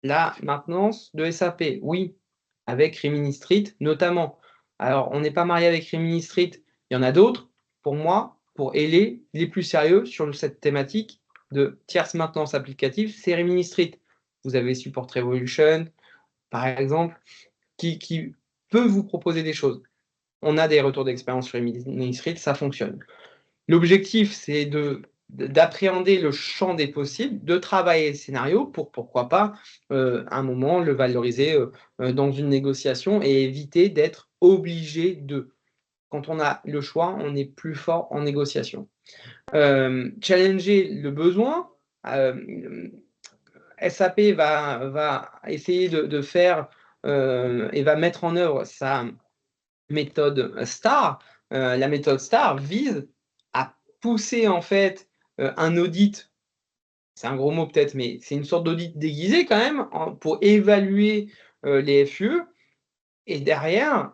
la maintenance de SAP? Oui, avec Rimini Street notamment. Alors, on n'est pas marié avec Rimini Street, il y en a d'autres. Pour moi, pour les plus sérieux sur cette thématique de tierce maintenance applicative, c'est Rimini Street. Vous avez Support Revolution, par exemple, qui peut vous proposer des choses. On a des retours d'expérience sur Rimini Street, ça fonctionne. L'objectif, c'est d'appréhender le champ des possibles, de travailler le scénario pour, pourquoi pas, à un moment, le valoriser dans une négociation et éviter d'être obligé de. Quand on a le choix, on est plus fort en négociation. Challenger le besoin. SAP va essayer de faire et va mettre en œuvre sa méthode STAR. La méthode STAR vise à pousser en fait un audit, c'est un gros mot peut-être, mais c'est une sorte d'audit déguisé quand même, pour évaluer les FUE, et derrière,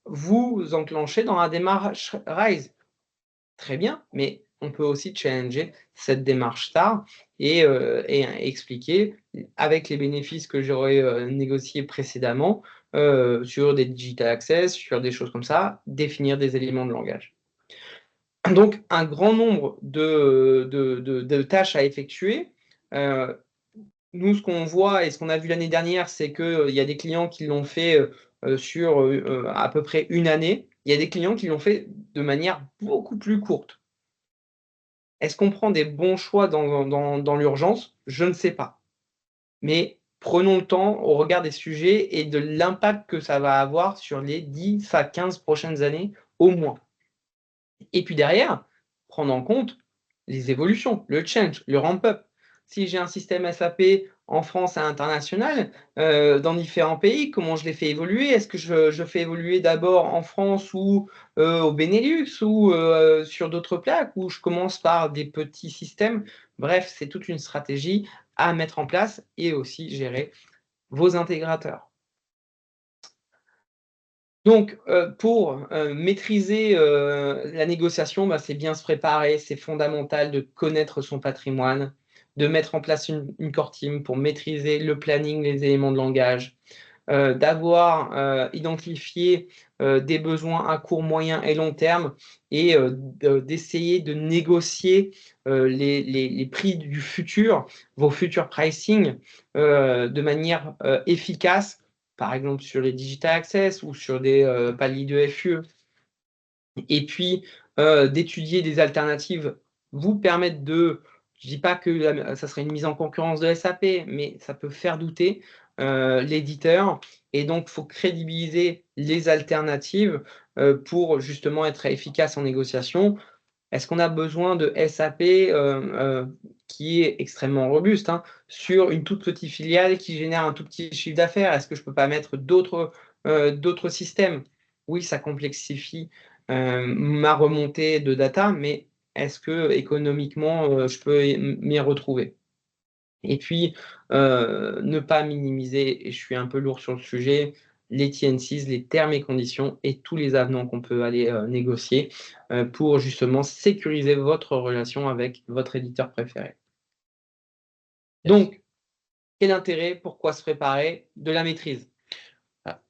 vous enclenchez dans la démarche RISE. Très bien, mais on peut aussi challenger cette démarche STAR et expliquer, avec les bénéfices que j'aurais négociés précédemment, sur des digital access, sur des choses comme ça, définir des éléments de langage. Donc, un grand nombre de tâches à effectuer. Nous, ce qu'on voit et ce qu'on a vu l'année dernière, c'est qu'il y a des clients qui l'ont fait sur à peu près une année. Il y a des clients qui l'ont fait de manière beaucoup plus courte. Est-ce qu'on prend des bons choix dans l'urgence? Je ne sais pas. Mais prenons le temps au regard des sujets et de l'impact que ça va avoir sur les 10 à 15 prochaines années au moins. Et puis derrière, prendre en compte les évolutions, le change, le ramp-up. Si j'ai un système SAP en France et à l'international, dans différents pays, comment je les fais évoluer? Est-ce que je fais évoluer d'abord en France ou au Benelux ou sur d'autres plaques, ou je commence par des petits systèmes? Bref, c'est toute une stratégie à mettre en place et aussi gérer vos intégrateurs. Donc, pour maîtriser la négociation, bah, c'est bien se préparer, c'est fondamental de connaître son patrimoine, de mettre en place une core team pour maîtriser le planning, les éléments de langage, d'avoir identifié des besoins à court, moyen et long terme, et d'essayer de négocier les prix du futur, vos futurs pricing, de manière efficace, par exemple sur les digital access ou sur des paliers de FUE. Et puis, d'étudier des alternatives vous permettent de, je ne dis pas que ça serait une mise en concurrence de SAP, mais ça peut faire douter l'éditeur. Et donc, il faut crédibiliser les alternatives pour justement être efficace en négociation. Est-ce qu'on a besoin de SAP qui est extrêmement robuste sur une toute petite filiale qui génère un tout petit chiffre d'affaires? Est-ce que je ne peux pas mettre d'autres systèmes? Oui, ça complexifie ma remontée de data, mais est-ce que économiquement, je peux m'y retrouver? Et puis, ne pas minimiser, et je suis un peu lourd sur le sujet, les TNCs, les termes et conditions et tous les avenants qu'on peut aller négocier pour justement sécuriser votre relation avec votre éditeur préféré. Donc, quel intérêt? Pourquoi se préparer? De la maîtrise.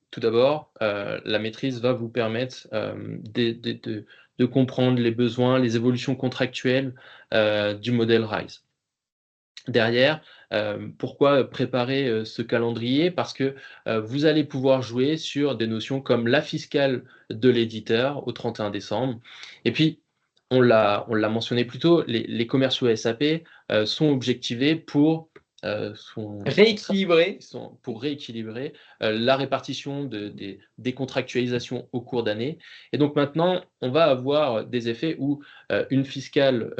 Tout d'abord, la maîtrise va vous permettre de comprendre les besoins, les évolutions contractuelles du modèle RISE. Derrière, pourquoi préparer ce calendrier? Parce que vous allez pouvoir jouer sur des notions comme la fiscale de l'éditeur au 31 décembre. Et puis, on l'a mentionné plus tôt, les commerciaux SAP sont objectivés pour rééquilibrer la répartition des contractualisations au cours d'année. Et donc maintenant, on va avoir des effets où la fiscale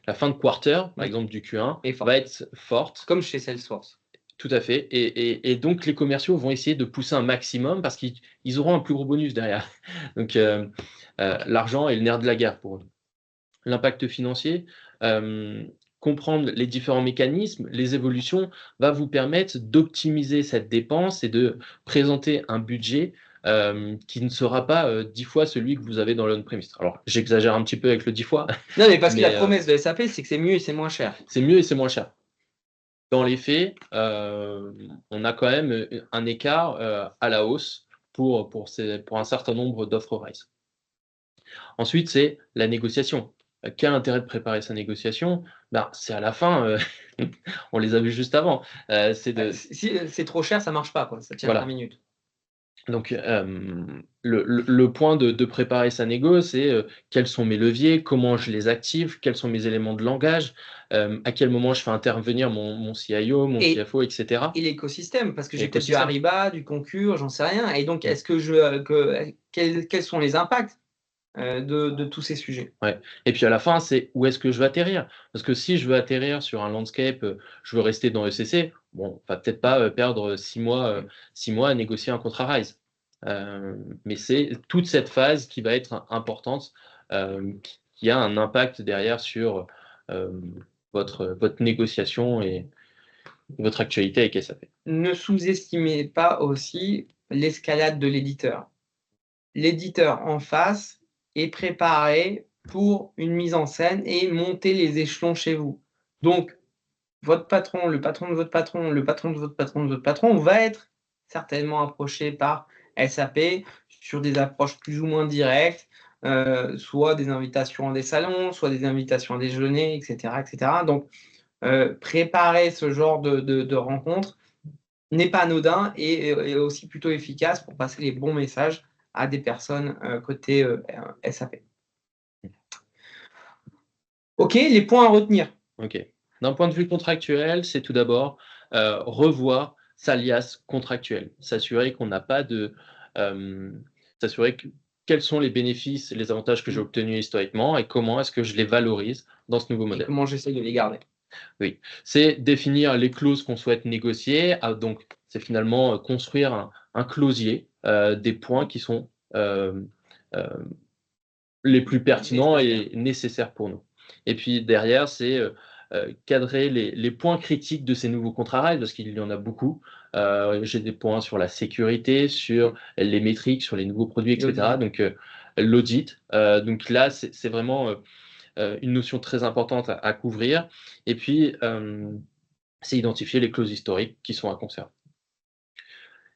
la fin de quarter, par exemple du Q1, va être forte. Comme chez Salesforce. Tout à fait. Et donc, les commerciaux vont essayer de pousser un maximum parce qu'ils auront un plus gros bonus derrière. Donc, l'argent est le nerf de la guerre pour eux. L'impact financier, comprendre les différents mécanismes, les évolutions, va vous permettre d'optimiser cette dépense et de présenter un budget qui ne sera pas 10 fois celui que vous avez dans l'on-premise. Alors, j'exagère un petit peu avec le 10 fois. Non, mais parce que Mais, la promesse de SAP, c'est que c'est mieux et c'est moins cher. C'est mieux et c'est moins cher. Dans les faits, on a quand même un écart à la hausse pour un certain nombre d'offres Rise. Ensuite, c'est la négociation. Quel intérêt de préparer sa négociation? C'est à la fin, on les a vus juste avant. Si c'est trop cher, ça marche pas, quoi. Ça tient Voilà. 5 minutes. Donc, le point de préparer sa négo, c'est quels sont mes leviers, comment je les active, quels sont mes éléments de langage, à quel moment je fais intervenir mon CIO, mon CFO, etc. Et l'écosystème, parce que j'ai peut-être du L'écosystème. Ariba, du Concur, j'en sais rien. Et donc, est-ce que quels sont les impacts de tous ces sujets? Ouais. Et puis à la fin, c'est où est-ce que je veux atterrir? Parce que si je veux atterrir sur un landscape, je veux rester dans ECC, bon, on va peut-être pas perdre 6 mois à négocier un contrat Rise. Mais c'est toute cette phase qui va être importante, qui a un impact derrière sur votre négociation et votre actualité avec SAP. Ne sous-estimez pas aussi l'escalade de l'éditeur. L'éditeur en face est préparé pour une mise en scène et monter les échelons chez vous. Donc, votre patron, le patron de votre patron, le patron de votre patron de votre patron va être certainement approché par SAP sur des approches plus ou moins directes, soit des invitations à des salons, soit des invitations à déjeuner, etc. etc. Donc, préparer ce genre de rencontre n'est pas anodin et aussi plutôt efficace pour passer les bons messages à des personnes côté SAP. OK, les points à retenir. OK. D'un point de vue contractuel, c'est tout d'abord revoir sa liasse contractuelle, s'assurer qu'on n'a pas de, s'assurer quels sont les bénéfices et les avantages que j'ai obtenus historiquement et comment est-ce que je les valorise dans ce nouveau Et modèle. comment j'essaie de les garder. Oui, c'est définir les clauses qu'on souhaite négocier. Donc, c'est finalement construire un closier des points qui sont les plus pertinents et nécessaires pour nous. Et puis derrière, c'est cadrer les points critiques de ces nouveaux contrats Rise, parce qu'il y en a beaucoup. J'ai des points sur la sécurité, sur les métriques, sur les nouveaux produits, etc. Donc, l'audit. Donc là, c'est vraiment une notion très importante à couvrir. Et puis, c'est identifier les clauses historiques qui sont à conserver.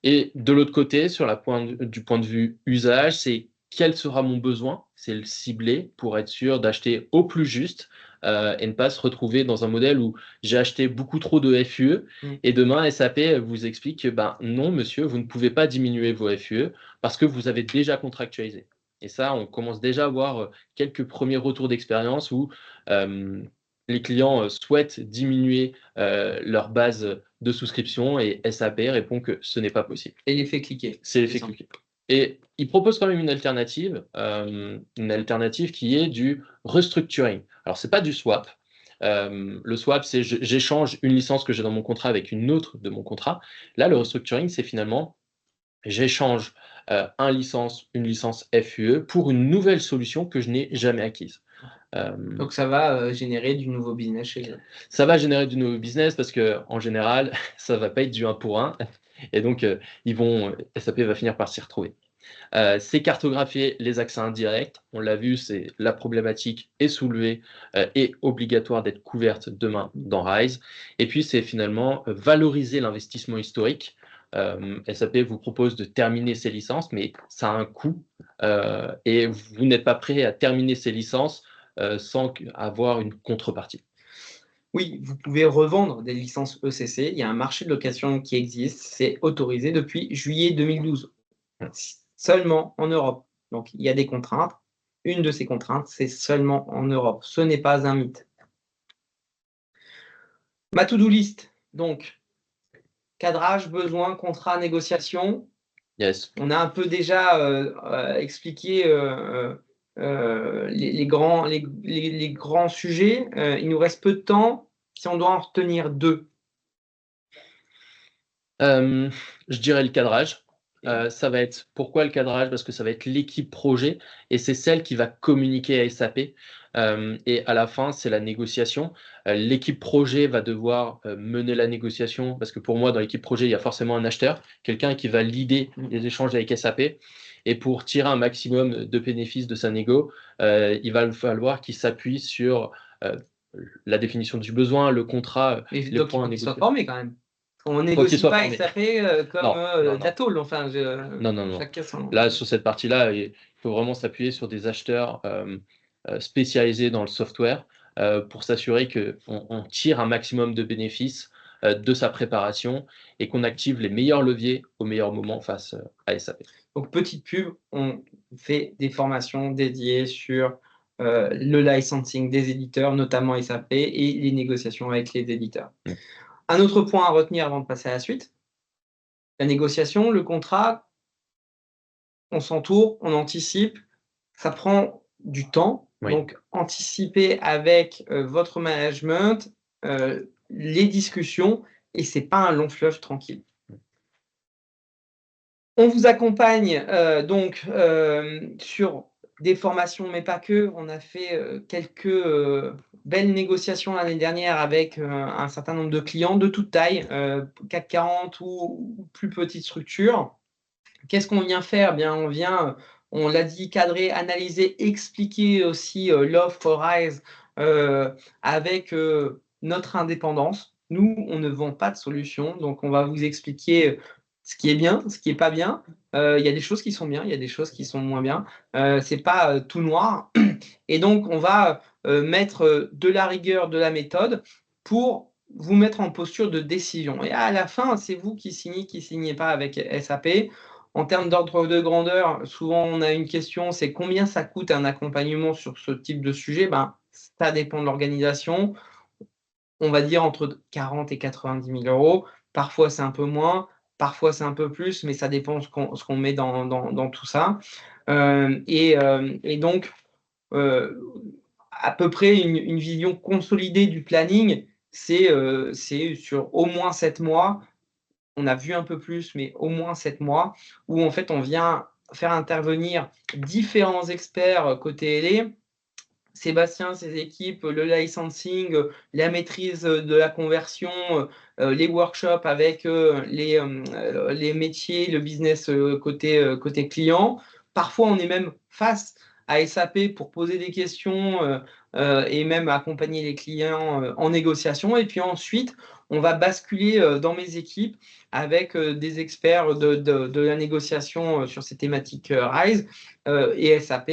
Et de l'autre côté, du point de vue usage, c'est quel sera mon besoin? C'est le cibler pour être sûr d'acheter au plus juste et ne pas se retrouver dans un modèle où j'ai acheté beaucoup trop de FUE et demain SAP vous explique que non, monsieur, vous ne pouvez pas diminuer vos FUE parce que vous avez déjà contractualisé. Et ça, on commence déjà à avoir quelques premiers retours d'expérience où les clients souhaitent diminuer leur base de souscription et SAP répond que ce n'est pas possible. Et les fait cliquer. C'est l'effet cliquer. Et il propose quand même une alternative qui est du restructuring. Alors, ce n'est pas du swap. Le swap, c'est j'échange une licence que j'ai dans mon contrat avec une autre de mon contrat. Là, le restructuring, c'est finalement j'échange une licence FUE pour une nouvelle solution que je n'ai jamais acquise. Donc ça va générer du nouveau business chez eux. Ça va générer du nouveau business parce qu'en général, ça ne va pas être du 1 pour 1. Et donc, SAP va finir par s'y retrouver. C'est cartographier les accès indirects. On l'a vu, c'est la problématique est soulevée et obligatoire d'être couverte demain dans Rise. Et puis, c'est finalement valoriser l'investissement historique. SAP vous propose de terminer ces licences, mais ça a un coût et vous n'êtes pas prêt à terminer ces licences sans avoir une contrepartie. Oui, vous pouvez revendre des licences ECC. Il y a un marché de location qui existe. C'est autorisé depuis juillet 2012. Seulement en Europe. Donc, il y a des contraintes. Une de ces contraintes, c'est seulement en Europe. Ce n'est pas un mythe. Ma to-do list. Donc, cadrage, besoin, contrat, négociation. Yes. On a un peu déjà expliqué les grands sujets. Il nous reste peu de temps. Si on doit en retenir 2. Je dirais le cadrage. Ça va être pourquoi le cadrage? Parce que ça va être l'équipe projet et c'est celle qui va communiquer à SAP. Et à la fin, c'est la négociation. L'équipe projet va devoir mener la négociation, parce que pour moi, dans l'équipe projet, il y a forcément un acheteur, quelqu'un qui va leader les échanges avec SAP. Et pour tirer un maximum de bénéfices de sa négo, il va falloir qu'il s'appuie sur la définition du besoin, le contrat, Mais les donc, il points faut qu'il soit négociés. formé quand même. On Faut qu'il négocie soit pas formé. SAP comme Non, non, de la non. tôle. Enfin, Non, non, non. chacun son. Là, sur cette partie-là, il faut vraiment s'appuyer sur des acheteurs spécialisés dans le software pour s'assurer qu'on tire un maximum de bénéfices de sa préparation et qu'on active les meilleurs leviers au meilleur moment face à SAP. Donc, petite pub, on fait des formations dédiées sur le licensing des éditeurs, notamment SAP, et les négociations avec les éditeurs. Un autre point à retenir avant de passer à la suite, la négociation, le contrat, on s'entoure, on anticipe, ça prend du temps. Oui. Donc, anticipez avec votre management les discussions et ce n'est pas un long fleuve tranquille. On vous accompagne donc sur des formations, mais pas que. On a fait quelques belles négociations l'année dernière avec un certain nombre de clients de toute taille, CAC 40 ou plus petites structures. Qu'est-ce qu'on vient faire? Bien, on vient, on l'a dit, cadrer, analyser, expliquer aussi l'offre RISE avec notre indépendance. Nous, on ne vend pas de solution, donc on va vous expliquer ce qui est bien, ce qui n'est pas bien. Il y a des choses qui sont bien, il y a des choses qui sont moins bien. Ce n'est pas tout noir. Et donc, on va mettre de la rigueur, de la méthode pour vous mettre en posture de décision. Et à la fin, c'est vous qui signez pas avec SAP. En termes d'ordre de grandeur, souvent on a une question, c'est combien ça coûte un accompagnement sur ce type de sujet? Ça dépend de l'organisation. On va dire entre 40 et 90 000 euros. Parfois c'est un peu moins, parfois c'est un peu plus, mais ça dépend ce qu'on met dans tout ça. Et donc, à peu près une vision consolidée du planning, c'est sur au moins 7 mois. On a vu un peu plus, mais au moins 7 mois, où en fait on vient faire intervenir différents experts côté LA. Sébastien, ses équipes, le licensing, la maîtrise de la conversion, les workshops avec les métiers, le business côté client. Parfois, on est même face à SAP pour poser des questions et même accompagner les clients en négociation. Et puis ensuite, on va basculer dans mes équipes avec des experts de la négociation sur ces thématiques RISE et SAP.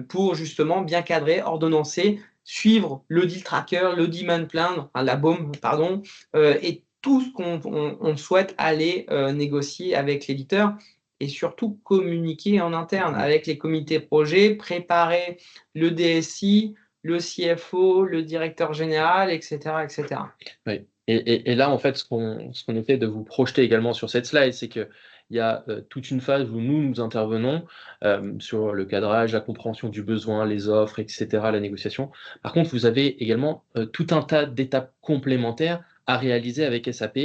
Pour justement bien cadrer, ordonnancer, suivre le deal tracker, le demand plan, la BOM, pardon, et tout ce qu'on souhaite aller négocier avec l'éditeur et surtout communiquer en interne avec les comités projets, préparer le DSI, le CFO, le directeur général, etc. etc. Oui. Et là, en fait, ce qu'on essaie de vous projeter également sur cette slide, c'est qu'il y a toute une phase où nous intervenons sur le cadrage, la compréhension du besoin, les offres, etc., la négociation. Par contre, vous avez également tout un tas d'étapes complémentaires à réaliser avec SAP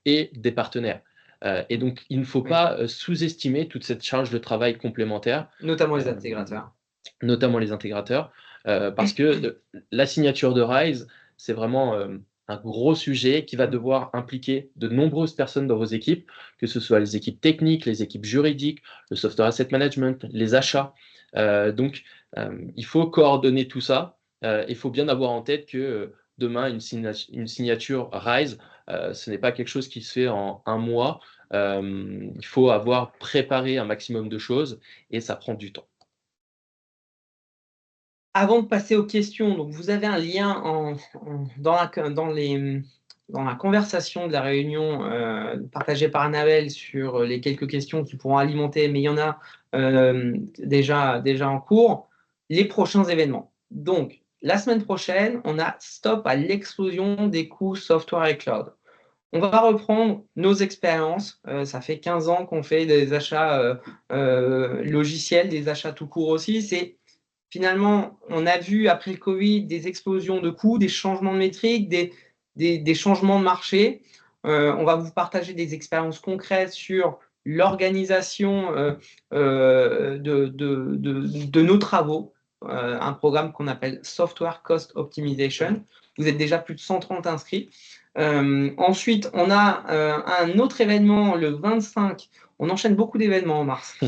et des partenaires. Et donc, il ne faut pas sous-estimer toute cette charge de travail complémentaire. Notamment les intégrateurs. Notamment les intégrateurs, parce que la signature de RISE, c'est vraiment un gros sujet qui va devoir impliquer de nombreuses personnes dans vos équipes, que ce soit les équipes techniques, les équipes juridiques, le software asset management, les achats. Donc, il faut coordonner tout ça. Il faut bien avoir en tête que demain, une signature RISE, ce n'est pas quelque chose qui se fait en un mois. Il faut avoir préparé un maximum de choses et ça prend du temps. Avant de passer aux questions, donc vous avez un lien dans la conversation de la réunion partagée par Annabelle sur les quelques questions qui pourront alimenter, mais il y en a déjà en cours, les prochains événements. Donc, la semaine prochaine, on a stop à l'explosion des coûts software et cloud. On va reprendre nos expériences. Ça fait 15 ans qu'on fait des achats logiciels, des achats tout court aussi. Finalement, on a vu après le Covid des explosions de coûts, des changements de métriques, des changements de marché. On va vous partager des expériences concrètes sur l'organisation de nos travaux, un programme qu'on appelle Software Cost Optimization. Vous êtes déjà plus de 130 inscrits. Ensuite, on a un autre événement le 25. On enchaîne beaucoup d'événements en mars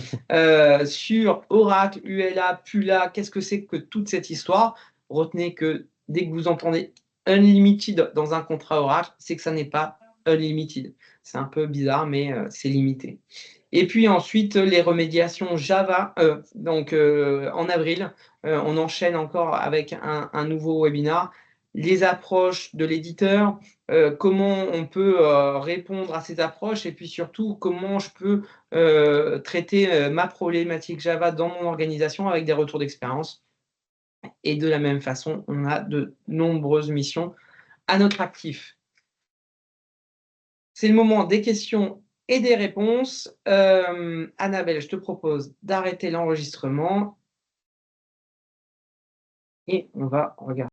sur Oracle, ULA, PULA. Qu'est-ce que c'est que toute cette histoire? Retenez que dès que vous entendez Unlimited dans un contrat Oracle, c'est que ça n'est pas Unlimited. C'est un peu bizarre, mais c'est limité. Et puis ensuite, les remédiations Java. En avril, on enchaîne encore avec un nouveau webinar. Les approches de l'éditeur, comment on peut répondre à ces approches et puis surtout comment je peux traiter ma problématique Java dans mon organisation avec des retours d'expérience. Et de la même façon, on a de nombreuses missions à notre actif. C'est le moment des questions et des réponses. Annabelle, je te propose d'arrêter l'enregistrement et on va regarder.